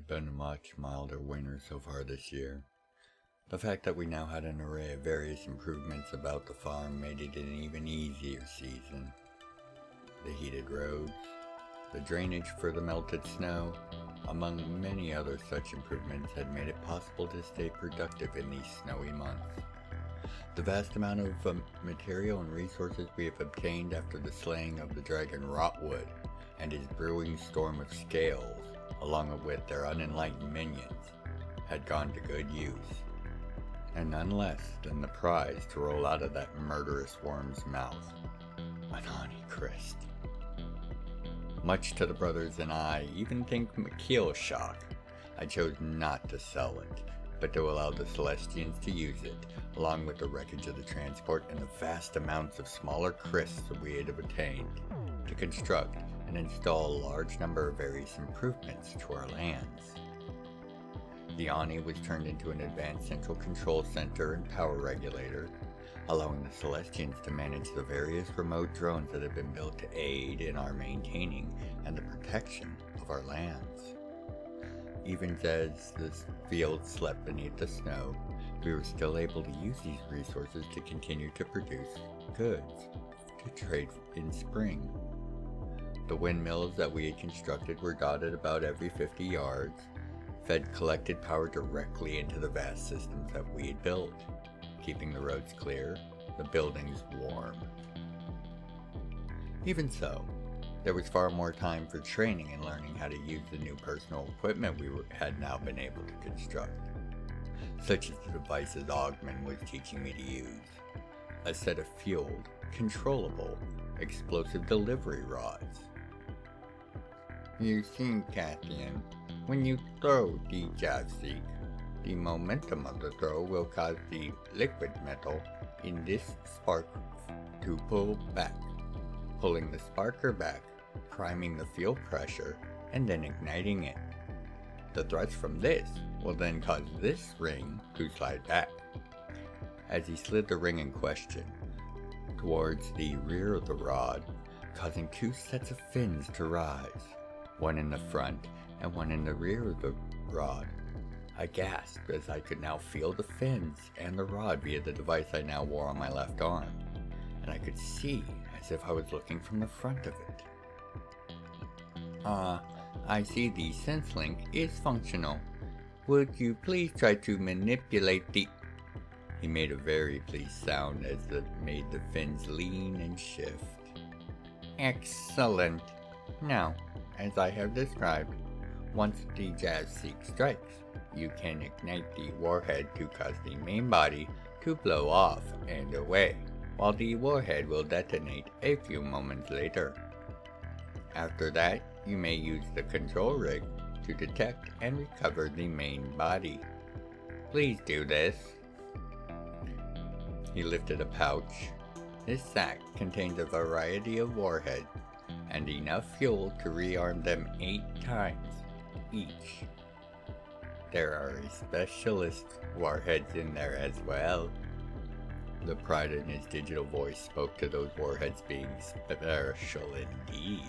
had been a much milder winter so far this year. The fact that we now had an array of various improvements about the farm made it an even easier season. The heated roads, the drainage for the melted snow, among many other such improvements had made it possible to stay productive in these snowy months. The vast amount of material and resources we have obtained after the slaying of the dragon Rotwood and his brewing storm of scales, along with their unenlightened minions, had gone to good use, and none less than the prize to roll out of that murderous worm's mouth, an Honeycrisp. Much to the brothers and I even think McKeel shock, I chose not to sell it, but to allow the Celestians to use it, along with the wreckage of the transport and the vast amounts of smaller crisps we had obtained, to construct and install a large number of various improvements to our lands. The Ani was turned into an advanced central control center and power regulator, allowing the Celestians to manage the various remote drones that had been built to aid in our maintaining and the protection of our lands. Even as the fields slept beneath the snow, we were still able to use these resources to continue to produce goods to trade in spring. The windmills that we had constructed were dotted about every 50 yards, fed collected power directly into the vast systems that we had built, keeping the roads clear, the buildings warm. Even so, there was far more time for training and learning how to use the new personal equipment we had now been able to construct, such as the devices Augment was teaching me to use, a set of fueled, controllable, explosive delivery rods. You see, Katheon, when you throw the Javseek, the momentum of the throw will cause the liquid metal in this spark to pull back, pulling the sparker back, priming the fuel pressure, and then igniting it. The thrust from this will then cause this ring to slide back. As he slid the ring in question towards the rear of the rod, causing two sets of fins to rise, one in the front and one in the rear of the rod. I gasped as I could now feel the fins and the rod via the device I now wore on my left arm, and I could see as if I was looking from the front of it. I see the sense link is functional. Would you please try to manipulate the... He made a very pleased sound as it made the fins lean and shift. Excellent. Now, as I have described, once the Javseek strikes, you can ignite the warhead to cause the main body to blow off and away, while the warhead will detonate a few moments later. After that, you may use the control rig to detect and recover the main body. Please do this. He lifted a pouch. This sack contains a variety of warheads and enough fuel to rearm them 8 times each. There are specialist warheads in there as well. The pride in his digital voice spoke to those warheads being special indeed.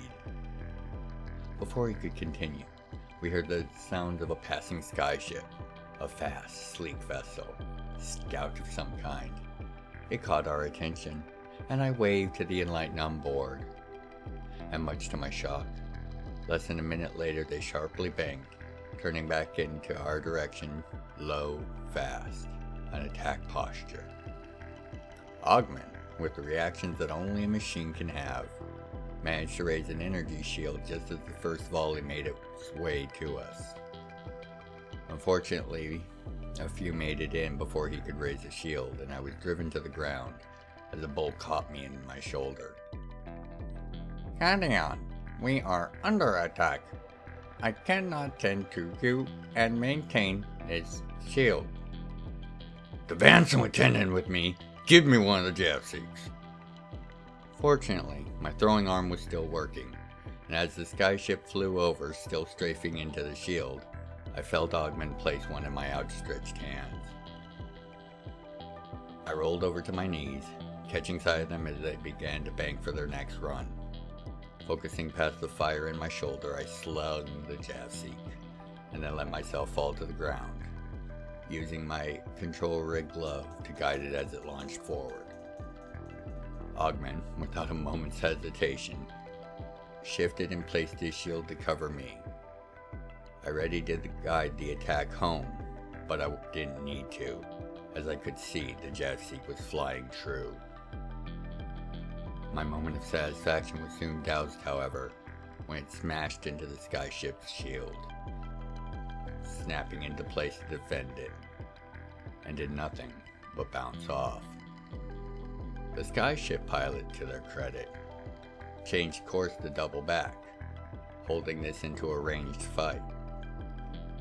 Before he could continue, we heard the sounds of a passing skyship, a fast, sleek vessel, scout of some kind. It caught our attention, and I waved to the enlightened on board. And much to my shock, less than a minute later they sharply banked, turning back into our direction, low, fast, an attack posture. Augment, with the reactions that only a machine can have, managed to raise an energy shield just as the first volley made its way to us. Unfortunately, a few made it in before he could raise a shield, and I was driven to the ground as a bolt caught me in my shoulder. Katheon, we are under attack. I cannot tend to you and maintain this shield. Advance and attendant with me. Give me one of the Javseeks. Fortunately, my throwing arm was still working, and as the skyship flew over, still strafing into the shield, I felt Augment place one in my outstretched hands. I rolled over to my knees, catching sight of them as they began to bank for their next run. Focusing past the fire in my shoulder, I slung the Javseek, and then let myself fall to the ground, using my control rig glove to guide it as it launched forward. Ogman, without a moment's hesitation, shifted and placed his shield to cover me. I readied to guide the attack home, but I didn't need to, as I could see the Javseek was flying true. My moment of satisfaction was soon doused, however, when it smashed into the skyship's shield, snapping into place to defend it, and did nothing but bounce off. The skyship pilot, to their credit, changed course to double back, holding this into a ranged fight.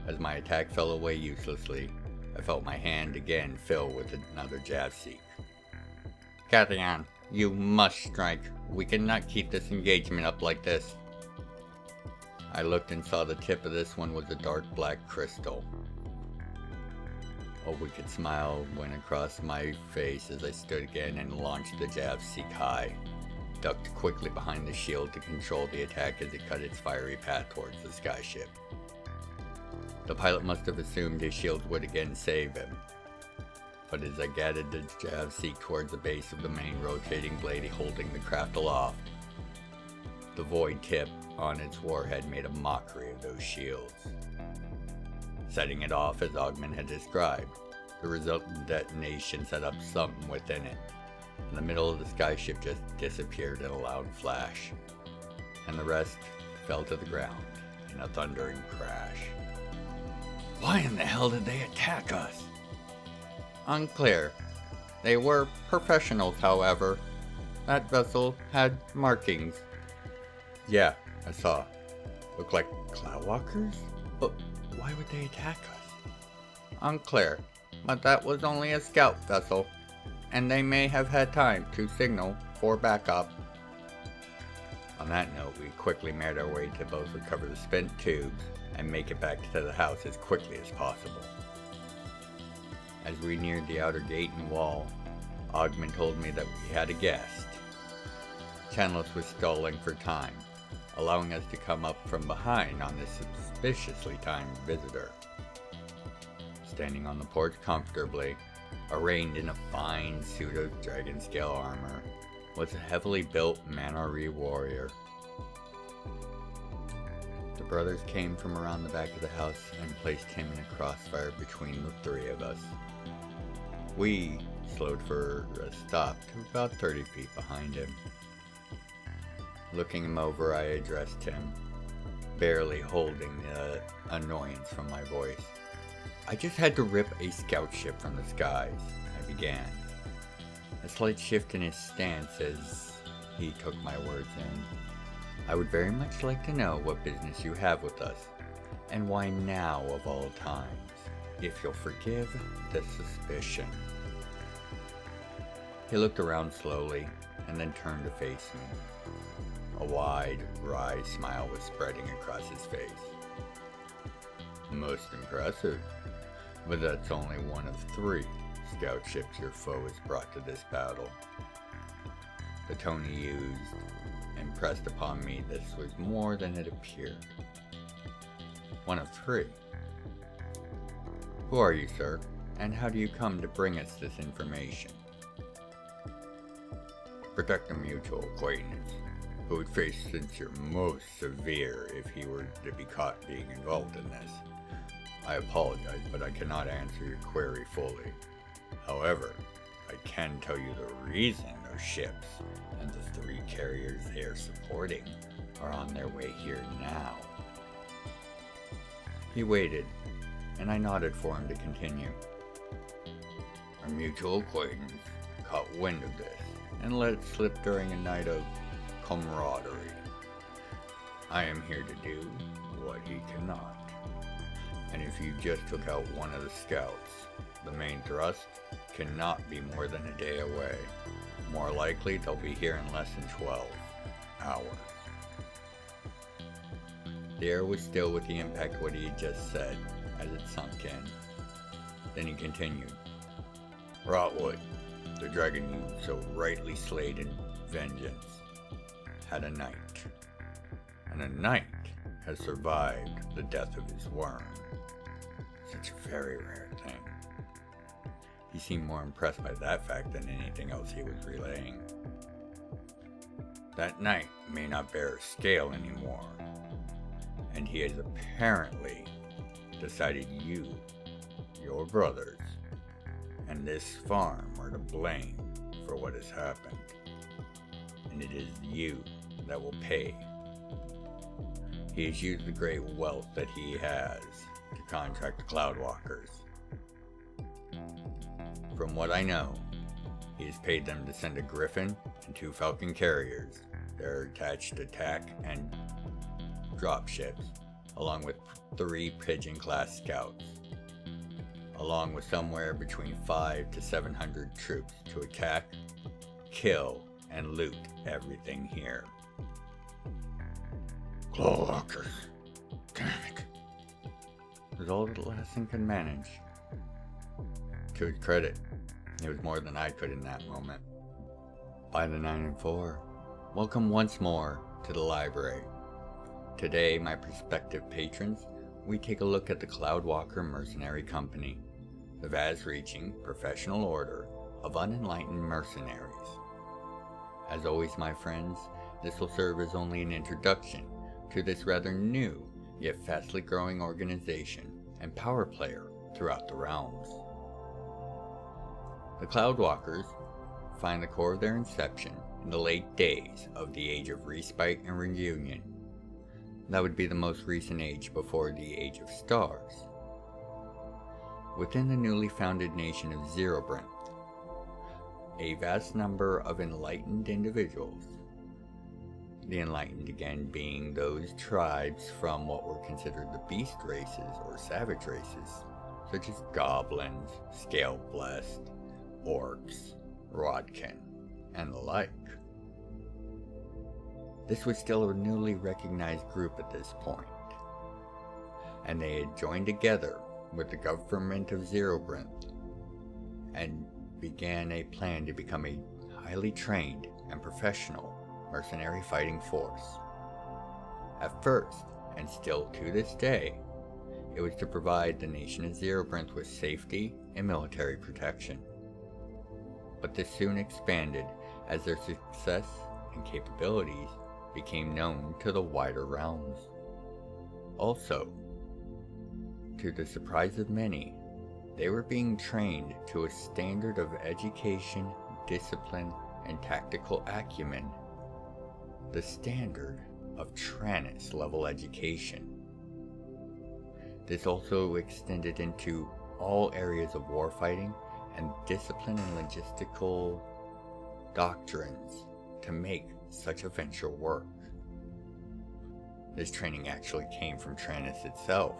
As my attack fell away uselessly, I felt my hand again fill with another Javseek. Katheon, you must strike. We cannot keep this engagement up like this. I looked and saw the tip of this one was a dark black crystal. A wicked smile went across my face as I stood again and launched the Javseek high, ducked quickly behind the shield to control the attack as it cut its fiery path towards the skyship. The pilot must have assumed his shield would again save him, but as I guided the Javseek towards the base of the main rotating blade holding the craft aloft, the void tip on its warhead made a mockery of those shields. Setting it off as Ogman had described, the resultant detonation set up something within it, and the middle of the skyship just disappeared in a loud flash, and the rest fell to the ground in a thundering crash. Why in the hell did they attack us? Unclear. They were professionals, however. That vessel had markings. Yeah, I saw. Look like Cloudwalkers? But why would they attack us? Unclear, but that was only a scout vessel, and they may have had time to signal for backup. On that note, we quickly made our way to both recover the spent tubes and make it back to the house as quickly as possible. As we neared the outer gate and wall, Ogman told me that we had a guest. Chanlis was stalling for time, allowing us to come up from behind on this suspiciously timed visitor. Standing on the porch comfortably, arrayed in a fine suit of dragon scale armor, was a heavily built Man'ari warrior. The brothers came from around the back of the house and placed him in a crossfire between the three of us. We slowed for a stop to about 30 feet behind him. Looking him over, I addressed him, barely holding the annoyance from my voice. I just had to rip a scout ship from the skies, I began. A slight shift in his stance as he took my words in. I would very much like to know what business you have with us, and why now of all times, if you'll forgive the suspicion. He looked around slowly, and then turned to face me. A wide, wry smile was spreading across his face. Most impressive, but that's only one of 3 scout ships your foe has brought to this battle. The tone he used impressed upon me this was more than it appeared. One of 3. Who are you, sir, and how do you come to bring us this information? Protect a mutual acquaintance, who would face censure most severe if he were to be caught being involved in this. I apologize, but I cannot answer your query fully. However, I can tell you the reason those ships and the 3 carriers they are supporting are on their way here now. He waited, and I nodded for him to continue. Our mutual acquaintance caught wind of this and let it slip during a night of camaraderie. I am here to do what he cannot. And if you just took out one of the scouts, the main thrust cannot be more than a day away. More likely, they'll be here in less than 12 hours. The air was still with the impact of what he had just said, as it sunk in. Then he continued. Rotwood, the dragon you so rightly slayed in vengeance, had a knight. And a knight has survived the death of his worm. Such a very rare thing. He seemed more impressed by that fact than anything else he was relaying. That knight may not bear a scale anymore, and he has apparently decided you, your brothers, and this farm are to blame for what has happened, and it is you that will pay. He has used the great wealth that he has to contract the Cloudwalkers. From what I know, he has paid them to send a Griffin and 2 Falcon carriers that are attached to attack and drop ships, along with 3 Pigeon-class scouts, along with somewhere between 500 to 700 troops to attack, kill, and loot everything here. Cloudwalkers. Damn it. It was all that the last thing could manage. To his credit, it was more than I could in that moment. By the 9 and 4, welcome once more to the library. Today, my prospective patrons, we take a look at the Cloudwalker Mercenary Company, the vast-reaching professional order of unenlightened mercenaries. As always, my friends, this will serve as only an introduction to this rather new, yet fastly growing organization and power player throughout the realms. The Cloudwalkers find the core of their inception in the late days of the Age of Respite and Reunion. That would be the most recent age before the Age of Stars. Within the newly founded nation of Zerobrinth, a vast number of enlightened individuals, the enlightened again being those tribes from what were considered the beast races or savage races, such as goblins, scale-blessed, orcs, rodkin, and the like. This was still a newly recognized group at this point, and they had joined together with the government of Zerobrinth and began a plan to become a highly trained and professional mercenary fighting force. At first, and still to this day, it was to provide the nation of Zerobrinth with safety and military protection. But this soon expanded as their success and capabilities became known to the wider realms. Also, to the surprise of many, they were being trained to a standard of education, discipline, and tactical acumen, the standard of Tranus level education. This also extended into all areas of warfighting and discipline and logistical doctrines to make such a venture work. This training actually came from Tranus itself,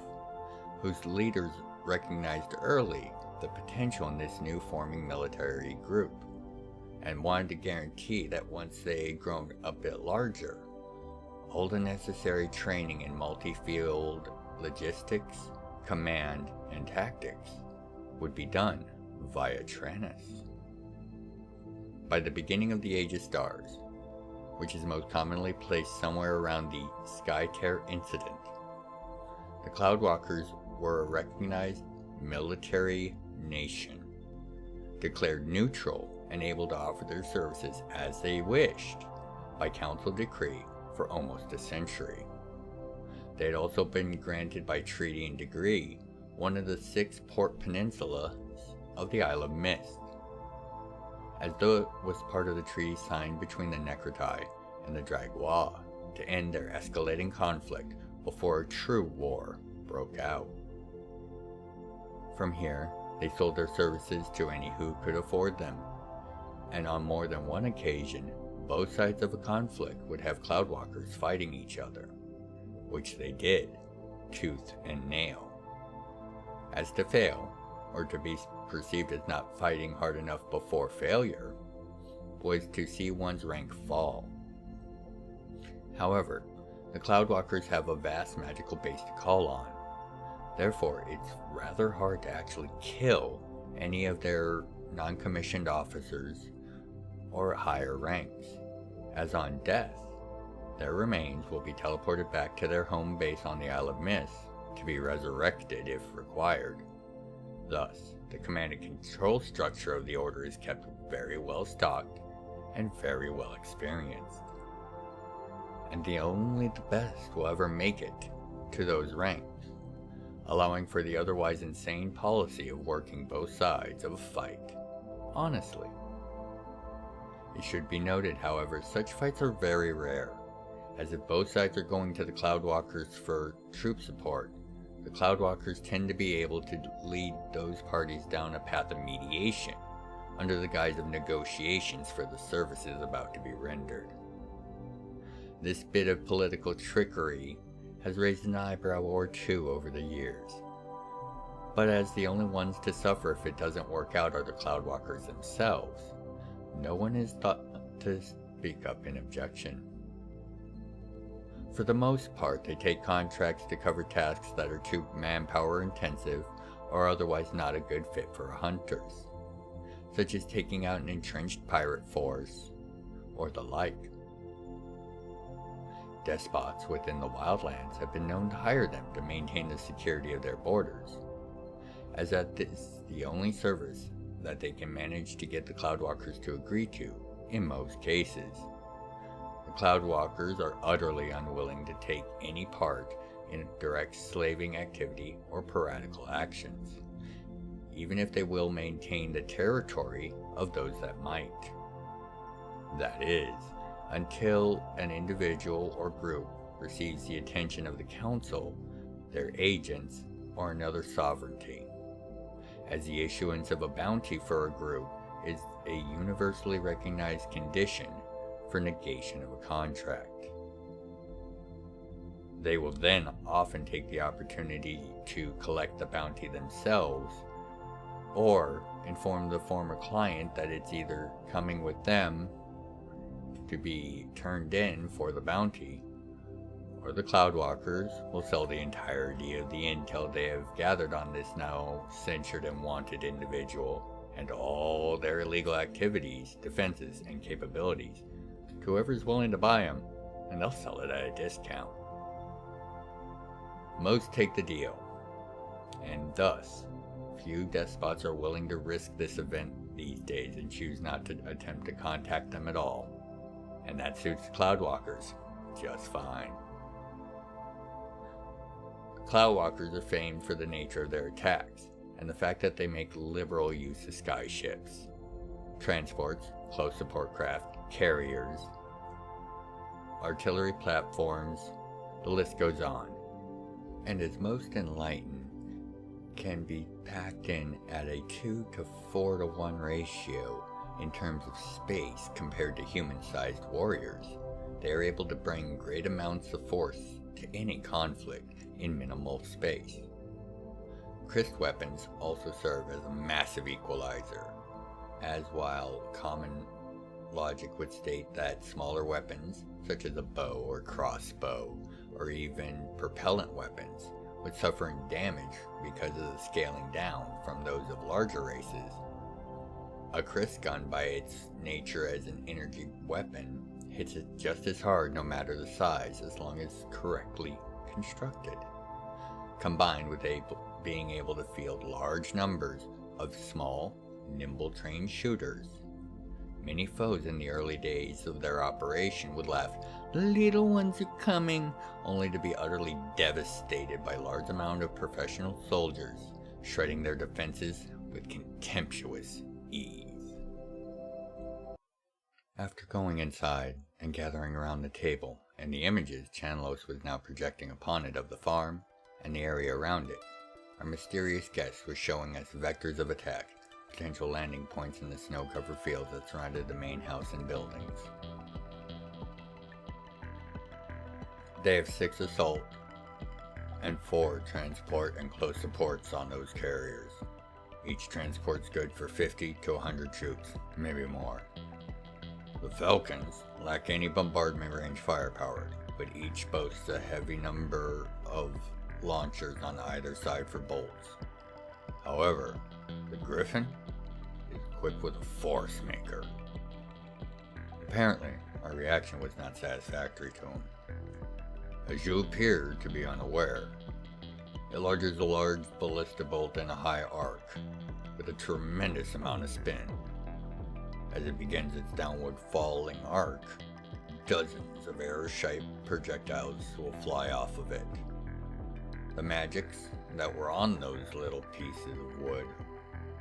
whose leaders recognized early the potential in this new forming military group, and wanted to guarantee that once they had grown a bit larger, all the necessary training in multi-field logistics, command, and tactics would be done via Tranus. By the beginning of the Age of Stars, which is most commonly placed somewhere around the Skytear incident, the Cloudwalkers were a recognized military nation, declared neutral and able to offer their services as they wished by council decree for almost a century. They had also been granted by treaty and degree one of the 6 port peninsulas of the Isle of Mist, as though it was part of the treaty signed between the Necrotai and the Dragois to end their escalating conflict before a true war broke out. From here, they sold their services to any who could afford them, and on more than one occasion, both sides of a conflict would have Cloudwalkers fighting each other, which they did, tooth and nail. As to fail, or to be perceived as not fighting hard enough before failure, was to see one's rank fall. However, the Cloudwalkers have a vast magical base to call on. Therefore, it's rather hard to actually kill any of their non-commissioned officers or higher ranks, as on death, Their remains will be teleported back to their home base on the Isle of Mist to be resurrected if required. Thus, the command and control structure of the Order is kept very well stocked and very well experienced. And only the best will ever make it to those ranks, allowing for the otherwise insane policy of working both sides of a fight honestly. It should be noted, however, such fights are very rare, as if both sides are going to the Cloudwalkers for troop support, the Cloudwalkers tend to be able to lead those parties down a path of mediation, under the guise of negotiations for the services about to be rendered. This bit of political trickery has raised an eyebrow or two over the years, but as the only ones to suffer if it doesn't work out are the Cloudwalkers themselves, no one is thought to speak up in objection. For the most part, they take contracts to cover tasks that are too manpower intensive or otherwise not a good fit for hunters, such as taking out an entrenched pirate force or the like. Despots within the wildlands have been known to hire them to maintain the security of their borders, as that is the only service that they can manage to get the Cloudwalkers to agree to in most cases. The Cloudwalkers are utterly unwilling to take any part in direct slaving activity or piratical actions, even if they will maintain the territory of those that might. That is, until an individual or group receives the attention of the Council, their agents, or another sovereignty, as the issuance of a bounty for a group is a universally recognized condition for negation of a contract. They will then often take the opportunity to collect the bounty themselves, or inform the former client that it's either coming with them to be turned in for the bounty, or the Cloudwalkers will sell the entirety of the intel they have gathered on this now censured and wanted individual, and all their illegal activities, defenses, and capabilities to whoever's willing to buy them, and they'll sell it at a discount. Most take the deal, and thus, few despots are willing to risk this event these days and choose not to attempt to contact them at all, and that suits the Cloudwalkers just fine. Cloudwalkers are famed for the nature of their attacks, and the fact that they make liberal use of sky ships, transports, close support craft, carriers, artillery platforms, the list goes on, and as most enlightened, can be packed in at a 2 to 4 to 1 ratio in terms of space compared to human-sized warriors. They are able to bring great amounts of force to any conflict in minimal space. Crisp weapons also serve as a massive equalizer, as while common logic would state that smaller weapons, such as a bow or crossbow, or even propellant weapons, would suffer in damage because of the scaling down from those of larger races. A crisp gun, by its nature as an energy weapon, hits it just as hard no matter the size as long as correctly constructed, combined with being able to field large numbers of small, nimble trained shooters. Many foes in the early days of their operation would laugh, "The little ones are coming," only to be utterly devastated by large amount of professional soldiers, shredding their defenses with contemptuous ease. After going inside and gathering around the table and the images Chanlos was now projecting upon it of the farm and the area around it, our mysterious guest was showing us vectors of attack, potential landing points in the snow-covered fields that surrounded the main house and buildings. They have 6 assault and 4 transport and close supports on those carriers. Each transport's good for 50 to 100 troops, maybe more. The Falcons lack any bombardment range firepower, but each boasts a heavy number of launchers on either side for bolts. However, the Griffon is equipped with a force maker. Apparently, our reaction was not satisfactory to him. As you appear to be unaware, it lodges a large ballista bolt in a high arc, with a tremendous amount of spin. As it begins its downward falling arc, dozens of arrow-shaped projectiles will fly off of it. The magics that were on those little pieces of wood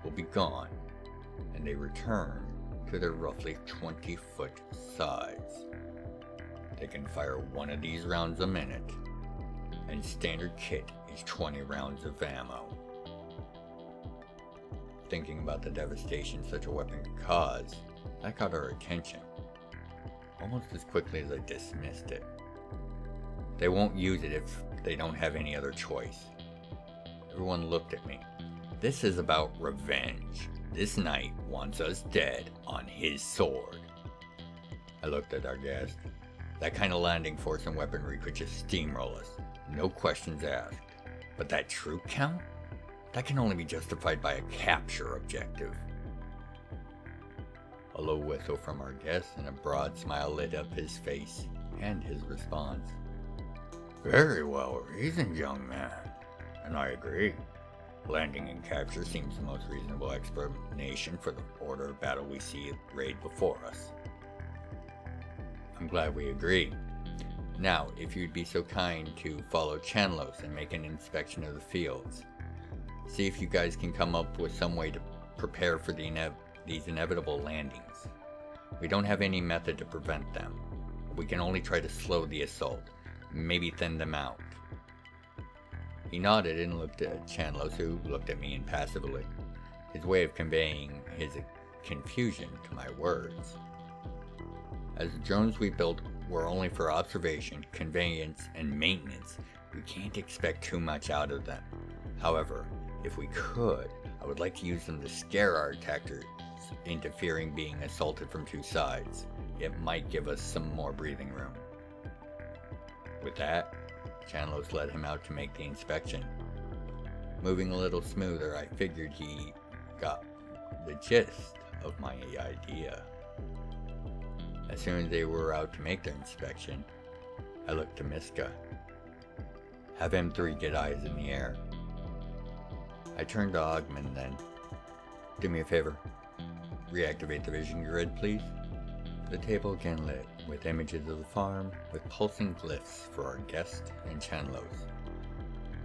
will be gone, and they return to their roughly 20-foot size. They can fire one of these rounds a minute, and standard kit is 20 rounds of ammo. Thinking about the devastation such a weapon could cause, that caught our attention, almost as quickly as I dismissed it. They won't use it if they don't have any other choice. Everyone looked at me. This is about revenge. This knight wants us dead on his sword. I looked at our guest. That kind of landing force and weaponry could just steamroll us, no questions asked. But that troop count? That can only be justified by a capture objective. A low whistle from our guest and a broad smile lit up his face and his response. Very well reasoned, young man, and I agree. Landing and capture seems the most reasonable explanation for the order of battle we see arrayed before us. I'm glad we agree. Now, if you'd be so kind to follow Chanlos and make an inspection of the fields. See if you guys can come up with some way to prepare for these inevitable landings. We don't have any method to prevent them. We can only try to slow the assault, maybe thin them out. He nodded and looked at Chanlos, who looked at me impassively, his way of conveying his confusion to my words. As the drones we built were only for observation, conveyance, and maintenance, we can't expect too much out of them. However, if we could, I would like to use them to scare our attackers into fearing being assaulted from two sides. It might give us some more breathing room. With that, Chanlos led him out to make the inspection. Moving a little smoother, I figured he got the gist of my idea. As soon as they were out to make their inspection, I looked to Miska. Have M3 get eyes in the air. I turned to Ogman then. Do me a favor. Reactivate the vision grid, please. The table again lit, with images of the farm, with pulsing glyphs for our guest and Chanlos,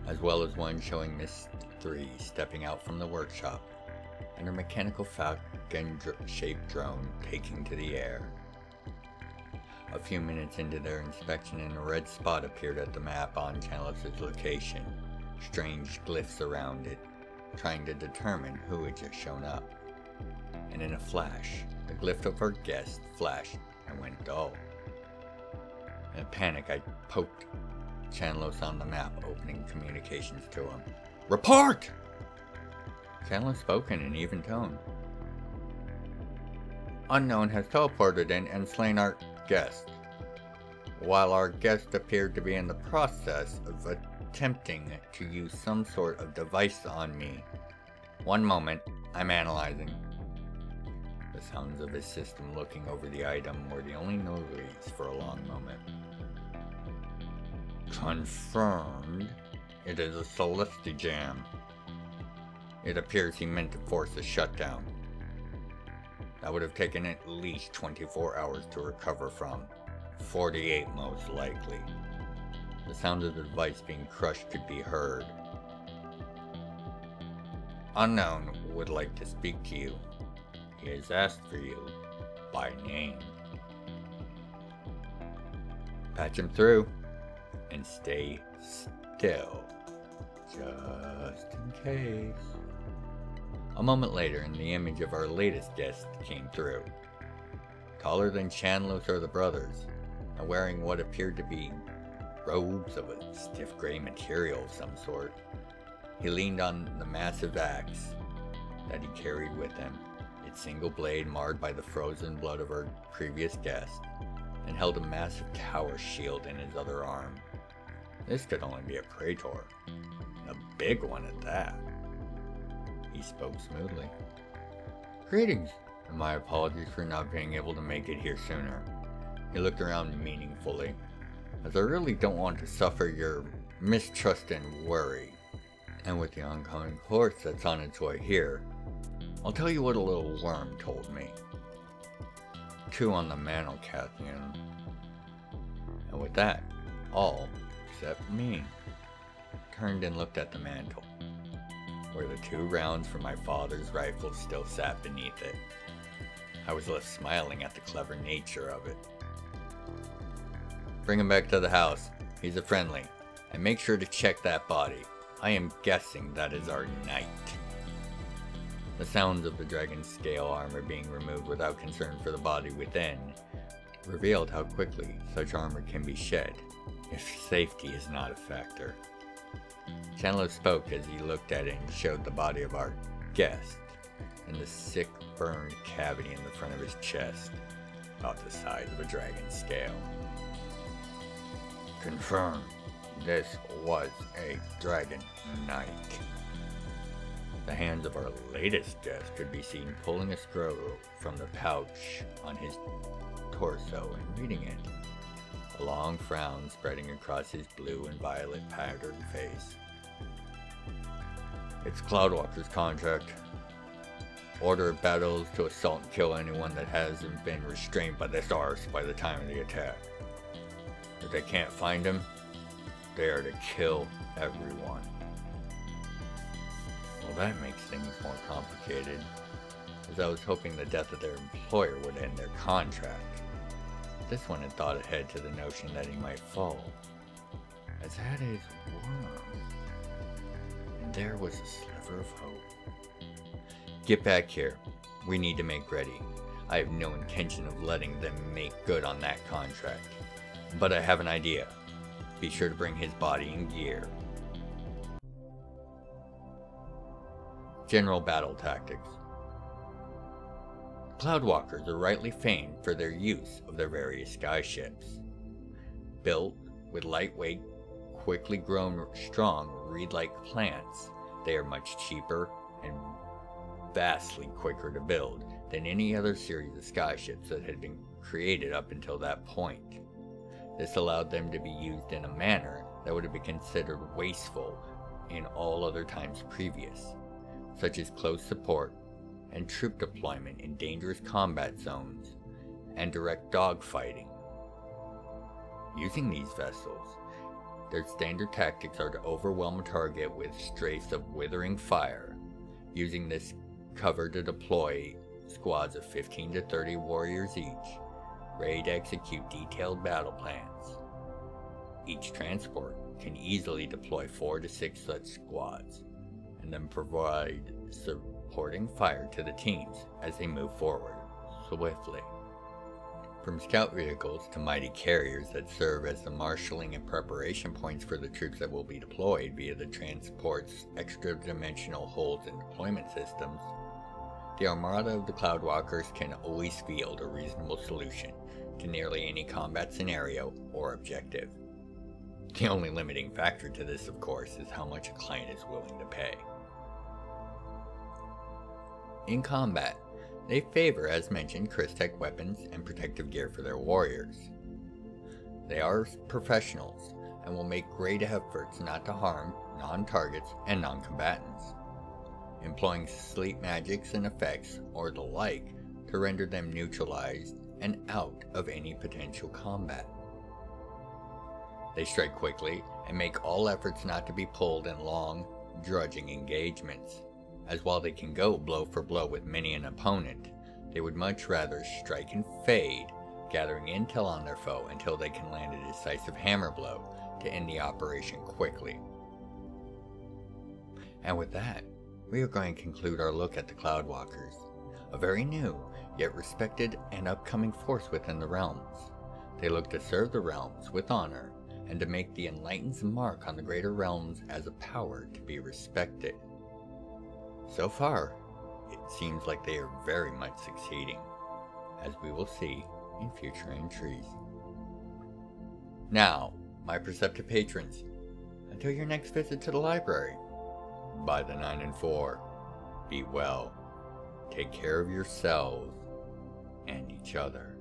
as well as one showing Miss 3 stepping out from the workshop, and her mechanical falcon-shaped drone taking to the air. A few minutes into their inspection, and a red spot appeared at the map on Chanlos' location, strange glyphs around it, trying to determine who had just shown up. And in a flash, the glyph of our guest flashed and went dull. In a panic, I poked Chanlos on the map, opening communications to him. Report! Chanlos spoke in an even tone. Unknown has teleported in and slain our guest. While our guest appeared to be in the process of attempting to use some sort of device on me. One moment, I'm analyzing. The sounds of his system looking over the item were the only noise for a long moment. Confirmed. It is a Celestigam. It appears he meant to force a shutdown. That would have taken at least 24 hours to recover from. 48 most likely. The sound of the device being crushed could be heard. Unknown would like to speak to you. He has asked for you by name. Patch him through and stay still, just in case. A moment later, and the image of our latest guest came through. Taller than Chanlos or the brothers, and wearing what appeared to be robes of a stiff gray material of some sort. He leaned on the massive axe that he carried with him, its single blade marred by the frozen blood of our previous guest, and held a massive tower shield in his other arm. This could only be a praetor, a big one at that. He spoke smoothly. Greetings, and my apologies for not being able to make it here sooner. He looked around meaningfully, as I really don't want to suffer your mistrust and worry. And with the oncoming horse that's on its way here, I'll tell you what a little worm told me. 2 on the mantle, Katheon. And with that, all, except me, turned and looked at the mantle, where the 2 rounds from my father's rifle still sat beneath it. I was left smiling at the clever nature of it. Bring him back to the house. He's a friendly. And make sure to check that body. I am guessing that is our knight. The sounds of the dragon's scale armor being removed without concern for the body within revealed how quickly such armor can be shed, if safety is not a factor. Chandler spoke as he looked at it and showed the body of our guest, and the sick burned cavity in the front of his chest, about the size of a dragon's scale. Confirmed, this was a dragon knight. The hands of our latest guest could be seen pulling a scroll from the pouch on his torso and reading it, a long frown spreading across his blue and violet patterned face. It's Cloudwalkers' contract. Order of battles to assault and kill anyone that hasn't been restrained by this arse by the time of the attack. If they can't find him, they are to kill everyone. Well, that makes things more complicated, as I was hoping the death of their employer would end their contract. This one had thought ahead to the notion that he might fall, as had his worm. And there was a sliver of hope. Get back here. We need to make ready. I have no intention of letting them make good on that contract. But I have an idea. Be sure to bring his body in gear. General battle tactics. Cloudwalkers are rightly famed for their use of their various skyships. Built with lightweight, quickly grown, strong, reed-like plants, they are much cheaper and vastly quicker to build than any other series of skyships that had been created up until that point. This allowed them to be used in a manner that would have been considered wasteful in all other times previous, such as close support and troop deployment in dangerous combat zones and direct dogfighting. Using these vessels, their standard tactics are to overwhelm a target with strafes of withering fire, using this cover to deploy squads of 15 to 30 warriors each, ready to execute detailed battle plans. Each transport can easily deploy 4 to 6 such squads, and then provide supporting fire to the teams as they move forward swiftly. From scout vehicles to mighty carriers that serve as the marshalling and preparation points for the troops that will be deployed via the transport's extra-dimensional holds and deployment systems, the armada of the Cloudwalkers can always field a reasonable solution to nearly any combat scenario or objective. The only limiting factor to this, of course, is how much a client is willing to pay. In combat, they favor, as mentioned, Chrystech weapons and protective gear for their warriors. They are professionals and will make great efforts not to harm non-targets and non-combatants, employing sleep magics and effects or the like to render them neutralized and out of any potential combat. They strike quickly and make all efforts not to be pulled in long, drudging engagements, as while they can go blow for blow with many an opponent, they would much rather strike and fade, gathering intel on their foe until they can land a decisive hammer blow to end the operation quickly. And with that, we are going to conclude our look at the Cloudwalkers, a very new, yet respected and upcoming force within the realms. They look to serve the realms with honor, and to make the Enlightened's mark on the greater realms as a power to be respected. So far, it seems like they are very much succeeding, as we will see in future entries. Now, my perceptive patrons, until your next visit to the library, by the 9 and 4, be well, take care of yourselves and each other.